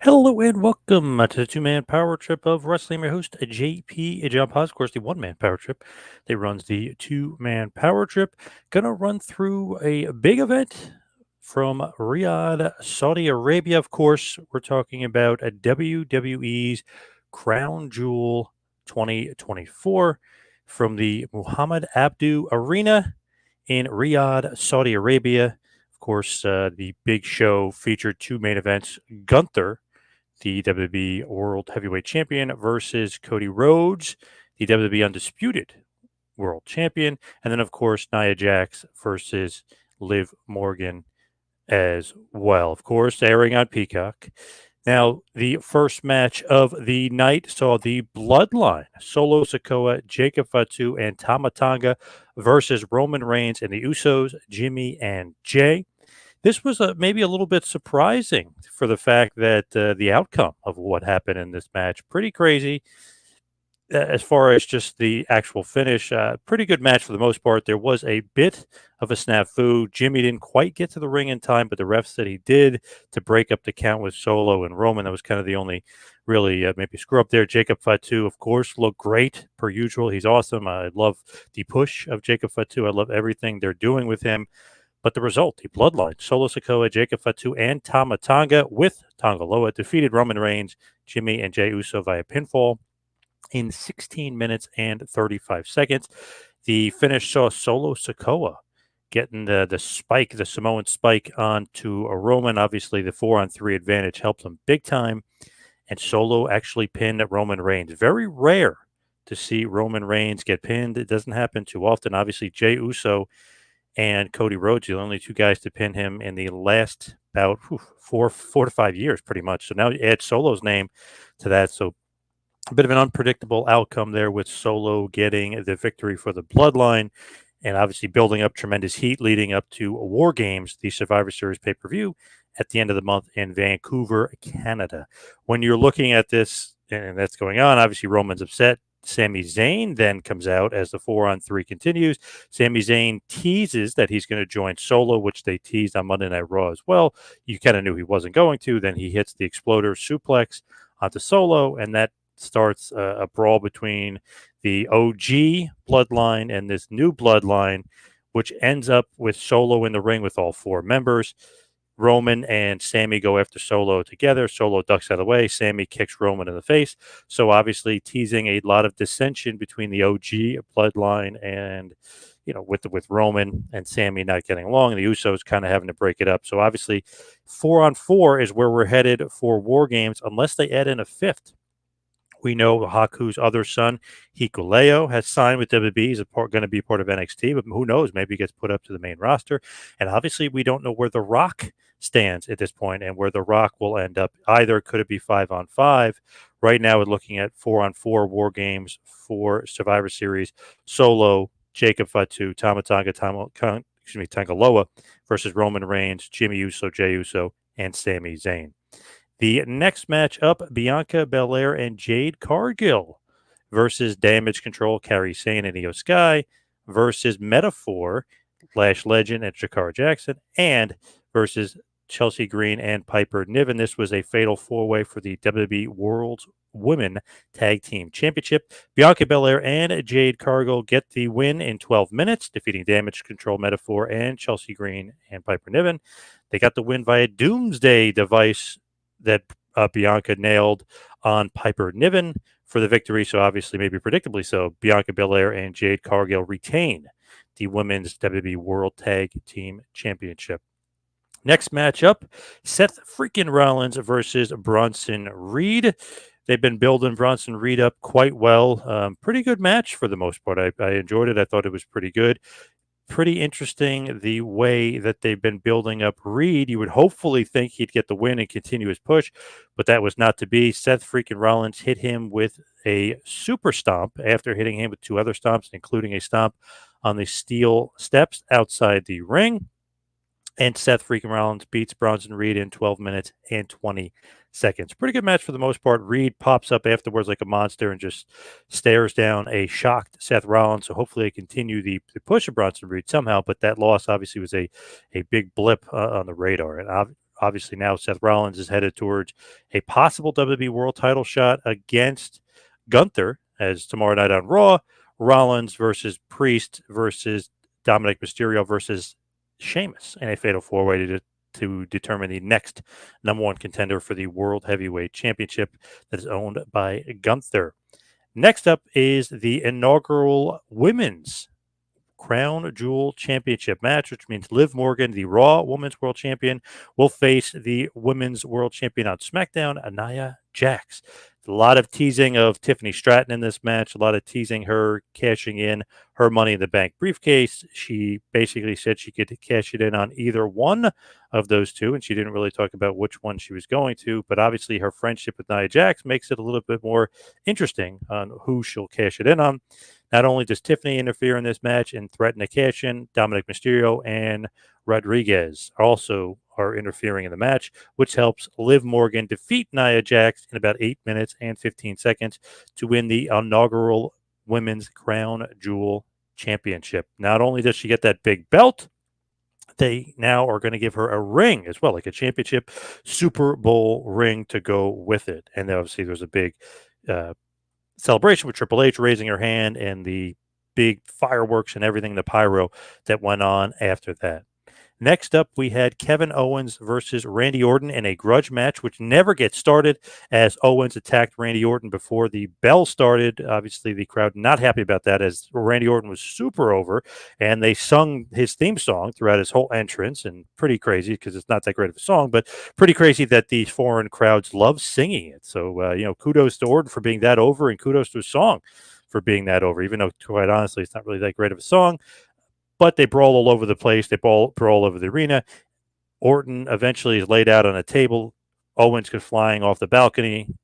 Hello and welcome to the two-man power trip of wrestling. I'm your host, JP John Paz, of course, the one-man power trip that runs the two-man power trip. Gonna run through a big event from Riyadh, Saudi Arabia. Of course, we're talking about a WWE's Crown Jewel 2024 from the Muhammad Abdu Arena in Riyadh, Saudi Arabia. Of course, the big show featured two main events. Gunther, the WWE World Heavyweight Champion, versus Cody Rhodes, the WWE Undisputed World Champion. And then, of course, Nia Jax versus Liv Morgan as well. Of course, airing on Peacock. Now, the first match of the night saw the Bloodline, Solo Sikoa, Jacob Fatu, and Tama Tonga versus Roman Reigns and the Usos, Jimmy and Jay. This was maybe a little bit surprising for the fact that the outcome of what happened in this match, pretty crazy. As far as just the actual finish, pretty good match for the most part. There was a bit of a snafu. Jimmy didn't quite get to the ring in time, but the ref said he did to break up the count with Solo and Roman. That was kind of the only really maybe screw up there. Jacob Fatu, of course, looked great per usual. He's awesome. I love the push of Jacob Fatu. I love everything they're doing with him. But the result, the Bloodline, Solo Sikoa, Jacob Fatu, and Tama Tonga with Tonga Loa defeated Roman Reigns, Jimmy, and Jey Uso via pinfall in 16 minutes and 35 seconds. The finish saw Solo Sikoa getting the spike, the Samoan spike onto a Roman. Obviously, the 4-on-3 advantage helped him big time. And Solo actually pinned Roman Reigns. Very rare to see Roman Reigns get pinned. It doesn't happen too often. Obviously, Jey Uso and Cody Rhodes, the only two guys to pin him in the last about 4 to 5 years, pretty much. So now you add Solo's name to that. So a bit of an unpredictable outcome there with Solo getting the victory for the Bloodline and obviously building up tremendous heat leading up to War Games, the Survivor Series pay-per-view at the end of the month in Vancouver, Canada. When you're looking at this and that's going on, obviously Roman's upset. Sami Zayn then comes out as the 4-on-3 continues. Sami Zayn teases that he's going to join Solo, which they teased on Monday Night Raw as well. You kind of knew he wasn't going to. Then he hits the exploder suplex onto Solo, and that starts a brawl between the OG bloodline and this new bloodline, which ends up with Solo in the ring with all four members. Roman and Sammy go after Solo together. Solo ducks out of the way. Sammy kicks Roman in the face. So obviously teasing a lot of dissension between the OG bloodline and with Roman and Sammy not getting along, the Usos kind of having to break it up. So obviously 4-on-4 is where we're headed for War Games unless they add in a fifth. We know Haku's other son, Hikuleo, has signed with WWE. He's going to be part of NXT, but who knows? Maybe he gets put up to the main roster. And obviously, we don't know where The Rock stands at this point and where The Rock will end up. Either could it be 5-on-5? Right now, we're looking at 4-on-4 War Games for Survivor Series. Solo, Jacob Fatu, Tonga Loa versus Roman Reigns, Jimmy Uso, Jey Uso, and Sami Zayn. The next match up, Bianca Belair and Jade Cargill versus Damage Control, Kairi Sane and Io Sky versus Metaphor, Lash Legend and Jakara Jackson, and versus Chelsea Green and Piper Niven. This was a fatal four-way for the WWE World Women Tag Team Championship. Bianca Belair and Jade Cargill get the win in 12 minutes, defeating Damage Control, Metaphor, and Chelsea Green and Piper Niven. They got the win via Doomsday Device that Bianca nailed on Piper Niven for the victory. So obviously, maybe predictably so, Bianca Belair and Jade Cargill retain the Women's WWE World Tag Team Championship. Next matchup, Seth freaking Rollins versus Bronson Reed. They've been building Bronson Reed up quite well. Pretty good match for the most part. I enjoyed it. I thought it was pretty good. Pretty interesting the way that they've been building up Reed. You would hopefully think he'd get the win and continue his push, but that was not to be. Seth freaking Rollins hit him with a super stomp after hitting him with two other stomps, including a stomp on the steel steps outside the ring. And Seth freaking Rollins beats Bronson Reed in 12 minutes and 20 seconds. Pretty good match for the most part. Reed pops up afterwards like a monster and just stares down a shocked Seth Rollins. So hopefully they continue the push of Bronson Reed somehow. But that loss obviously was a big blip on the radar. And obviously now Seth Rollins is headed towards a possible WWE World Title shot against Gunther, as tomorrow night on Raw, Rollins versus Priest versus Dominic Mysterio versus Sheamus in a fatal four-way to determine the next number one contender for the World Heavyweight Championship that is owned by Gunther. Next up is the inaugural Women's Crown Jewel Championship match, which means Liv Morgan, the Raw Women's World Champion, will face the Women's World Champion on SmackDown, Nia Jax. A lot of teasing of Tiffany Stratton in this match, a lot of teasing her cashing in her Money in the Bank briefcase. She basically said she could cash it in on either one of those two, and she didn't really talk about which one she was going to, but obviously her friendship with Nia Jax makes it a little bit more interesting on who she'll cash it in on. Not only does Tiffany interfere in this match and threaten to cash in, Dominic Mysterio and Rodriguez also are interfering in the match, which helps Liv Morgan defeat Nia Jax in about 8 minutes and 15 seconds to win the inaugural Women's Crown Jewel Championship. Not only does she get that big belt, they now are going to give her a ring as well, like a championship Super Bowl ring to go with it. And obviously there's a big celebration with Triple H raising her hand and the big fireworks and everything, the pyro that went on after that. Next up, we had Kevin Owens versus Randy Orton in a grudge match, which never gets started as Owens attacked Randy Orton before the bell started. Obviously, the crowd not happy about that as Randy Orton was super over, and they sung his theme song throughout his whole entrance, and pretty crazy because it's not that great of a song, but pretty crazy that these foreign crowds love singing it. So, kudos to Orton for being that over, and kudos to his song for being that over, even though, quite honestly, it's not really that great of a song. But they brawl all over the place. They brawl over the arena. Orton eventually is laid out on a table. Owens goes flying off the balcony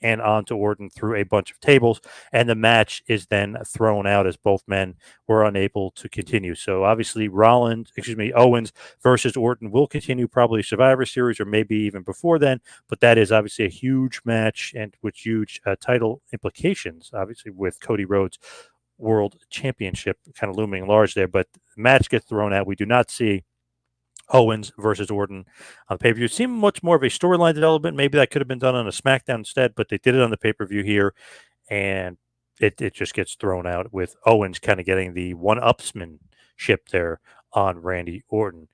and onto Orton through a bunch of tables. And the match is then thrown out as both men were unable to continue. So obviously Owens versus Orton will continue probably Survivor Series or maybe even before then. But that is obviously a huge match and with huge title implications, obviously with Cody Rhodes World Championship kind of looming large there, but the match gets thrown out. We do not see Owens versus Orton on the pay-per-view. It seemed much more of a storyline development. Maybe that could have been done on a SmackDown instead, but they did it on the pay-per-view here, and it just gets thrown out with Owens kind of getting the one-upsmanship there on Randy Orton.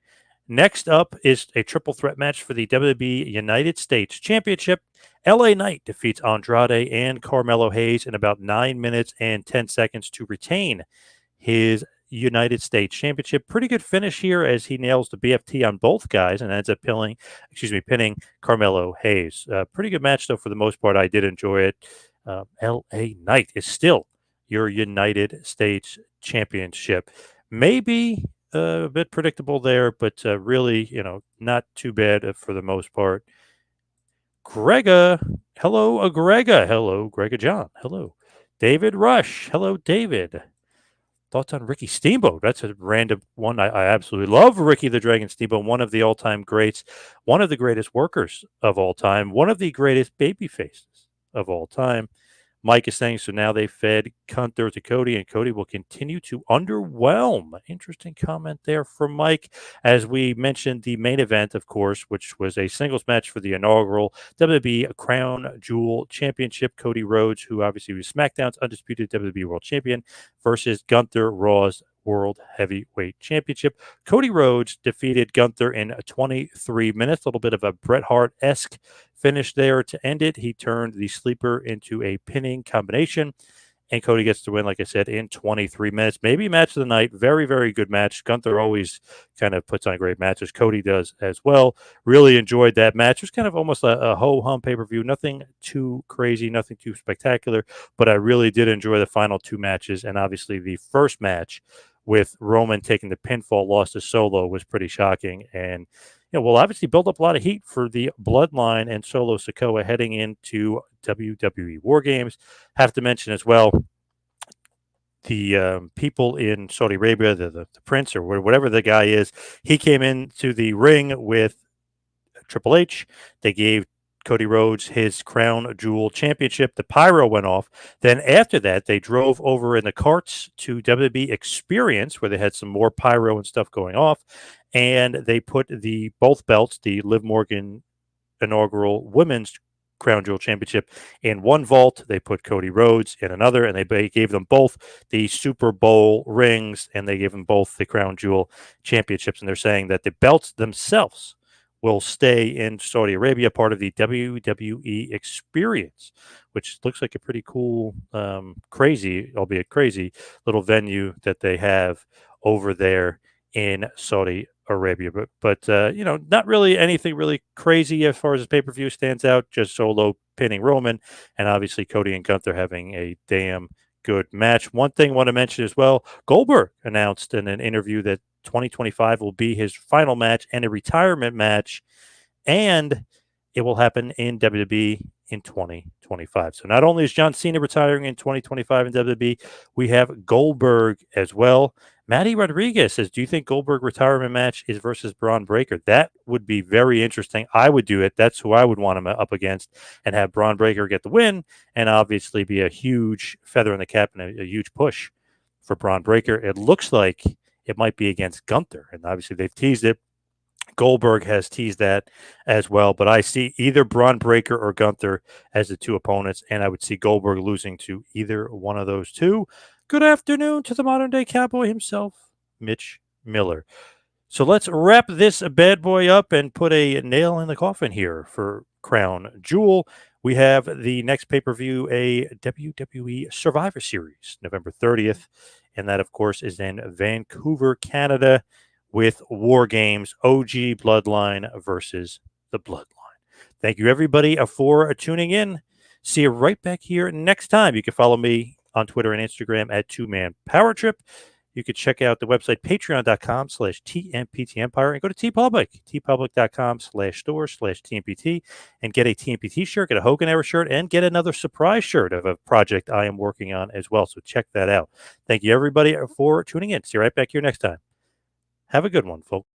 Next up is a triple threat match for the WWE United States Championship. LA Knight defeats Andrade and Carmelo Hayes in about 9 minutes and 10 seconds to retain his United States Championship. Pretty good finish here as he nails the BFT on both guys and ends up pinning Carmelo Hayes. Pretty good match, though, for the most part. I did enjoy it. LA Knight is still your United States Championship. Maybe a bit predictable there, but really, not too bad for the most part. Grega, hello, Grega. Hello, Grega John. Hello. David Rush. Hello, David. Thoughts on Ricky Steamboat? That's a random one. I absolutely love Ricky the Dragon Steamboat, one of the all-time greats, one of the greatest workers of all time, one of the greatest baby faces of all time. Mike is saying, so now they fed Gunther to Cody, and Cody will continue to underwhelm. Interesting comment there from Mike. As we mentioned, the main event, of course, which was a singles match for the inaugural WWE Crown Jewel Championship. Cody Rhodes, who obviously was SmackDown's undisputed WWE World Champion, versus Gunther, Raw's World Heavyweight Championship. Cody Rhodes defeated Gunther in 23 minutes, a little bit of a Bret Hart-esque finish there to end it. He turned the sleeper into a pinning combination, and Cody gets to win, like I said, in 23 minutes. Maybe match of the night. Very, very good match. Gunther always kind of puts on great matches. Cody does as well. Really enjoyed that match. It was kind of almost a ho-hum pay-per-view. Nothing too crazy, nothing too spectacular, but I really did enjoy the final two matches, and obviously the first match with Roman taking the pinfall loss to Solo was pretty shocking, and will obviously build up a lot of heat for the Bloodline and Solo Sikoa heading into WWE War Games. Have to mention as well the people in Saudi Arabia, the prince or whatever the guy is. He came into the ring with Triple H. They gave Cody Rhodes his crown jewel championship. The pyro went off. Then after that, they drove over in the carts to WWE Experience, where they had some more pyro and stuff going off, and they put the both belts, the Liv Morgan inaugural women's crown jewel championship in one vault. They put Cody Rhodes in another, and they gave them both the Super Bowl rings, and they gave them both the crown jewel championships. And they're saying that the belts themselves will stay in Saudi Arabia, part of the WWE Experience, which looks like a pretty cool, crazy, albeit crazy, little venue that they have over there in Saudi Arabia. But not really anything really crazy as far as the pay-per-view stands out, just Solo pinning Roman, and obviously Cody and Gunther having a damn good match. One thing I want to mention as well, Goldberg announced in an interview that 2025 will be his final match and a retirement match, and it will happen in WWE in 2025. So not only is John Cena retiring in 2025 in WWE, we have Goldberg as well. Matty Rodriguez says, do you think Goldberg retirement match is versus Braun Breaker? That would be very interesting. I would do it. That's who I would want him up against, and have Braun Breaker get the win, and obviously be a huge feather in the cap and a huge push for Braun Breaker. It looks like it might be against Gunther, and obviously they've teased it. Goldberg has teased that as well, but I see either Braun Breaker or Gunther as the two opponents, and I would see Goldberg losing to either one of those two. Good afternoon to the modern-day cowboy himself, Mitch Miller. So let's wrap this bad boy up and put a nail in the coffin here for Crown Jewel. We have the next pay-per-view, a WWE Survivor Series, November 30th, and that, of course, is in Vancouver, Canada, with War Games, OG Bloodline versus the Bloodline. Thank you, everybody, for tuning in. See you right back here next time. You can follow me on Twitter and Instagram at 2ManPowerTrip. You can check out the website, patreon.com/TMPTEmpire, and go to TeePublic, tpublic.com/store/TMPT, and get a TMPT shirt, get a Hogan Era shirt, and get another surprise shirt of a project I am working on as well. So check that out. Thank you, everybody, for tuning in. See you right back here next time. Have a good one, folks.